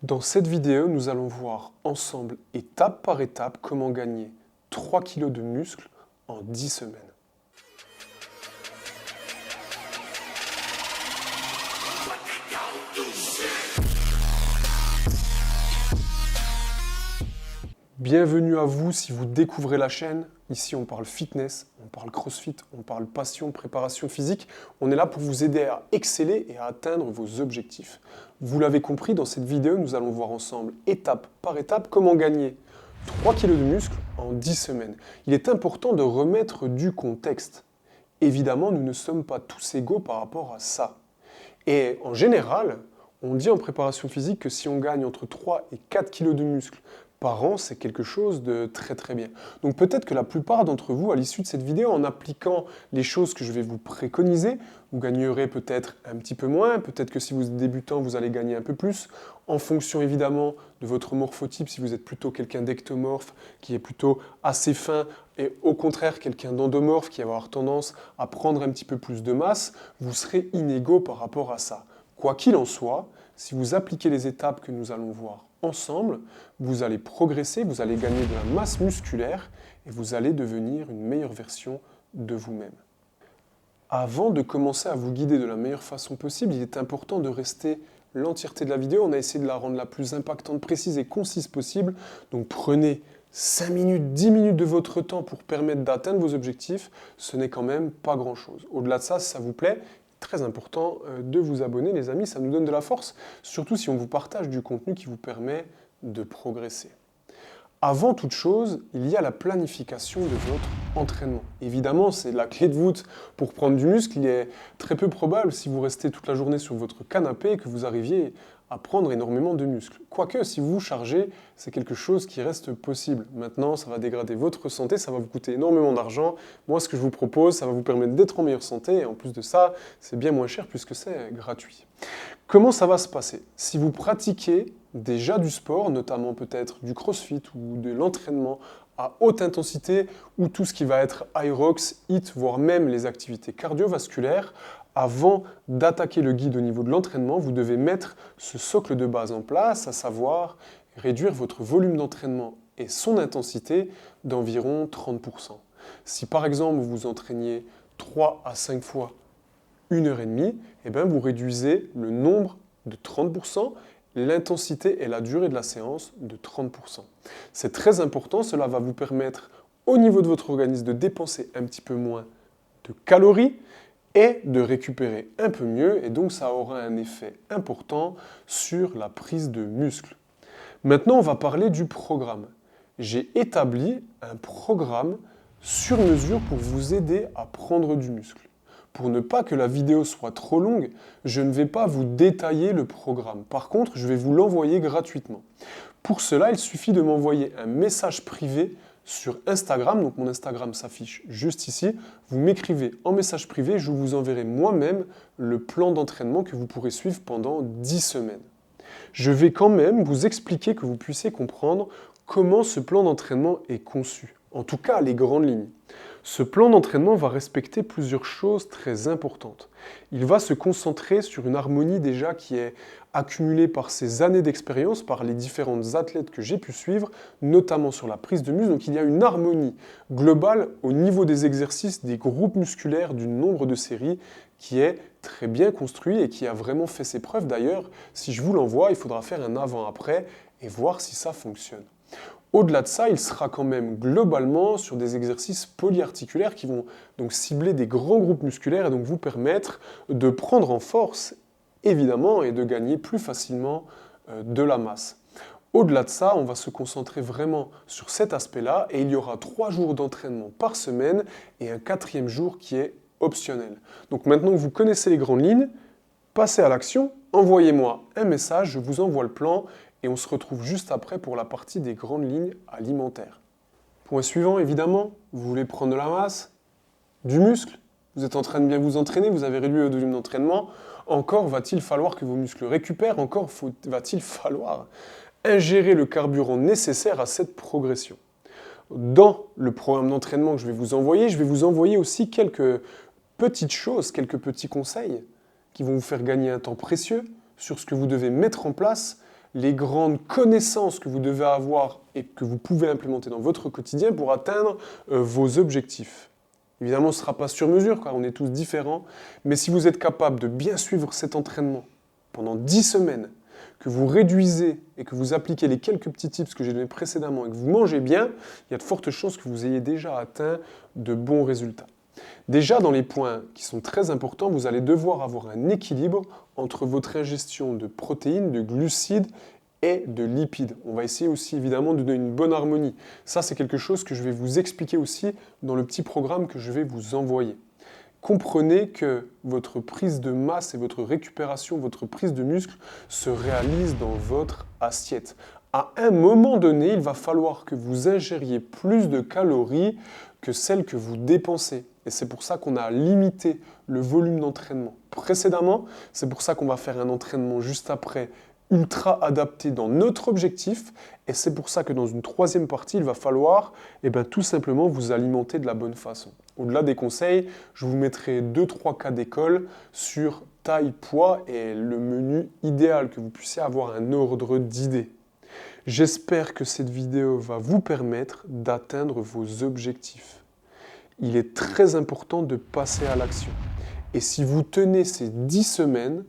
Dans cette vidéo, nous allons voir ensemble, étape par étape, comment gagner 3 kg de muscles en 10 semaines. Bienvenue à vous si vous découvrez la chaîne. Ici, on parle fitness, on parle crossfit, on parle passion, préparation physique. On est là pour vous aider à exceller et à atteindre vos objectifs. Vous l'avez compris, dans cette vidéo, nous allons voir ensemble, étape par étape, comment gagner 3 kg de muscles en 10 semaines. Il est important de remettre du contexte. Évidemment, nous ne sommes pas tous égaux par rapport à ça. Et en général, on dit en préparation physique que si on gagne entre 3 et 4 kg de muscles par an, c'est quelque chose de très très bien. Donc peut-être que la plupart d'entre vous, à l'issue de cette vidéo, en appliquant les choses que je vais vous préconiser, vous gagnerez peut-être un petit peu moins, peut-être que si vous êtes débutant, vous allez gagner un peu plus, en fonction évidemment de votre morphotype, si vous êtes plutôt quelqu'un d'ectomorphe, qui est plutôt assez fin, et au contraire quelqu'un d'endomorphe, qui va avoir tendance à prendre un petit peu plus de masse, vous serez inégaux par rapport à ça. Quoi qu'il en soit, si vous appliquez les étapes que nous allons voir ensemble, vous allez progresser, vous allez gagner de la masse musculaire et vous allez devenir une meilleure version de vous-même. Avant de commencer à vous guider de la meilleure façon possible, il est important de rester l'entièreté de la vidéo. On a essayé de la rendre la plus impactante, précise et concise possible. Donc prenez 5 minutes, 10 minutes de votre temps pour permettre d'atteindre vos objectifs. Ce n'est quand même pas grand-chose. Au-delà de ça, si ça vous plaît, très important de vous abonner, les amis, ça nous donne de la force, surtout si on vous partage du contenu qui vous permet de progresser. Avant toute chose, il y a la planification de votre entraînement. Évidemment, c'est la clé de voûte pour prendre du muscle. Il est très peu probable, si vous restez toute la journée sur votre canapé, que vous arriviez à prendre énormément de muscles. Quoique, si vous vous chargez, c'est quelque chose qui reste possible. Maintenant, ça va dégrader votre santé, ça va vous coûter énormément d'argent. Moi, ce que je vous propose, ça va vous permettre d'être en meilleure santé. Et en plus de ça, c'est bien moins cher puisque c'est gratuit. Comment ça va se passer? Si vous pratiquez déjà du sport, notamment peut-être du crossfit ou de l'entraînement à haute intensité ou tout ce qui va être aerox, HIIT, voire même les activités cardiovasculaires, avant d'attaquer le guide au niveau de l'entraînement, vous devez mettre ce socle de base en place, à savoir réduire votre volume d'entraînement et son intensité d'environ 30%. Si par exemple vous vous entraîniez 3 à 5 fois 1h30, eh bien vous réduisez le nombre de 30%, l'intensité et la durée de la séance de 30%. C'est très important, cela va vous permettre au niveau de votre organisme de dépenser un petit peu moins de calories et de récupérer un peu mieux, et donc ça aura un effet important sur la prise de muscle. Maintenant, on va parler du programme. J'ai établi un programme sur mesure pour vous aider à prendre du muscle. Pour ne pas que la vidéo soit trop longue, je ne vais pas vous détailler le programme. Par contre, je vais vous l'envoyer gratuitement. Pour cela, il suffit de m'envoyer un message privé sur Instagram, donc mon Instagram s'affiche juste ici. Vous m'écrivez en message privé, je vous enverrai moi-même le plan d'entraînement que vous pourrez suivre pendant 10 semaines. Je vais quand même vous expliquer que vous puissiez comprendre comment ce plan d'entraînement est conçu. En tout cas, les grandes lignes. Ce plan d'entraînement va respecter plusieurs choses très importantes. Il va se concentrer sur une harmonie déjà qui est accumulée par ces années d'expérience, par les différentes athlètes que j'ai pu suivre, notamment sur la prise de muscle. Donc il y a une harmonie globale au niveau des exercices, des groupes musculaires, du nombre de séries qui est très bien construit et qui a vraiment fait ses preuves. D'ailleurs, si je vous l'envoie, il faudra faire un avant-après et voir si ça fonctionne. Au-delà de ça, il sera quand même globalement sur des exercices polyarticulaires qui vont donc cibler des grands groupes musculaires et donc vous permettre de prendre en force, évidemment, et de gagner plus facilement de la masse. Au-delà de ça, on va se concentrer vraiment sur cet aspect-là et il y aura 3 jours d'entraînement par semaine et un 4e jour qui est optionnel. Donc maintenant que vous connaissez les grandes lignes, passez à l'action, envoyez-moi un message, je vous envoie le plan et on se retrouve juste après pour la partie des grandes lignes alimentaires. Point suivant, évidemment, vous voulez prendre de la masse, du muscle, vous êtes en train de bien vous entraîner, vous avez réduit votre volume d'entraînement, encore va-t-il falloir que vos muscles récupèrent, encore va-t-il falloir ingérer le carburant nécessaire à cette progression. Dans le programme d'entraînement que je vais vous envoyer aussi quelques petites choses, quelques petits conseils qui vont vous faire gagner un temps précieux sur ce que vous devez mettre en place les grandes connaissances que vous devez avoir et que vous pouvez implémenter dans votre quotidien pour atteindre vos objectifs. Évidemment, ce ne sera pas sur mesure, car on est tous différents, mais si vous êtes capable de bien suivre cet entraînement pendant 10 semaines, que vous réduisez et que vous appliquez les quelques petits tips que j'ai donnés précédemment et que vous mangez bien, il y a de fortes chances que vous ayez déjà atteint de bons résultats. Déjà, dans les points qui sont très importants, vous allez devoir avoir un équilibre entre votre ingestion de protéines, de glucides et de lipides. On va essayer aussi évidemment de donner une bonne harmonie. Ça, c'est quelque chose que je vais vous expliquer aussi dans le petit programme que je vais vous envoyer. Comprenez que votre prise de masse et votre récupération, votre prise de muscle se réalise dans votre assiette. À un moment donné, il va falloir que vous ingériez plus de calories que celles que vous dépensez. Et c'est pour ça qu'on a limité le volume d'entraînement précédemment. C'est pour ça qu'on va faire un entraînement juste après ultra adapté dans notre objectif. Et c'est pour ça que dans une troisième partie, il va falloir tout simplement vous alimenter de la bonne façon. Au-delà des conseils, je vous mettrai 2-3 cas d'école sur taille, poids et le menu idéal, que vous puissiez avoir un ordre d'idées. J'espère que cette vidéo va vous permettre d'atteindre vos objectifs. Il est très important de passer à l'action. Et si vous tenez ces 10 semaines,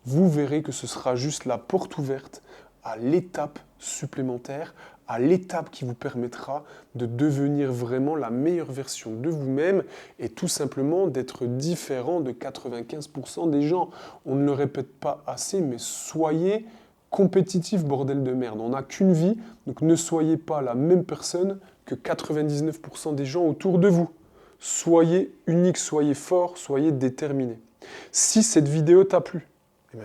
vous verrez que ce sera juste la porte ouverte à l'étape supplémentaire, à l'étape qui vous permettra de devenir vraiment la meilleure version de vous-même et tout simplement d'être différent de 95% des gens. On ne le répète pas assez, mais soyez compétitif, bordel de merde. On n'a qu'une vie, donc ne soyez pas la même personne que 99% des gens autour de vous. Soyez unique, soyez fort, soyez déterminé. Si cette vidéo t'a plu,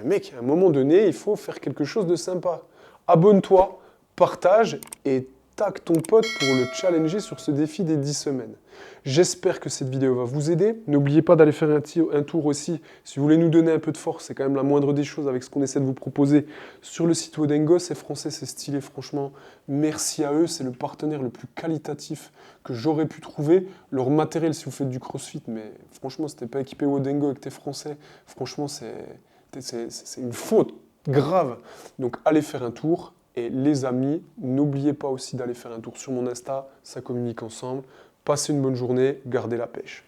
mec, à un moment donné, il faut faire quelque chose de sympa. Abonne-toi, partage et tag ton pote pour le challenger sur ce défi des 10 semaines. J'espère que cette vidéo va vous aider. N'oubliez pas d'aller faire un tour aussi, si vous voulez nous donner un peu de force, c'est quand même la moindre des choses avec ce qu'on essaie de vous proposer sur le site Wodengo. C'est français, c'est stylé, franchement. Merci à eux, c'est le partenaire le plus qualitatif que j'aurais pu trouver. Leur matériel, si vous faites du crossfit, mais franchement, si t'es pas équipé Wodengo et que t'es français, franchement, c'est une faute grave. Donc allez faire un tour. Et les amis, n'oubliez pas aussi d'aller faire un tour sur mon Insta, ça communique ensemble. Passez une bonne journée, gardez la pêche.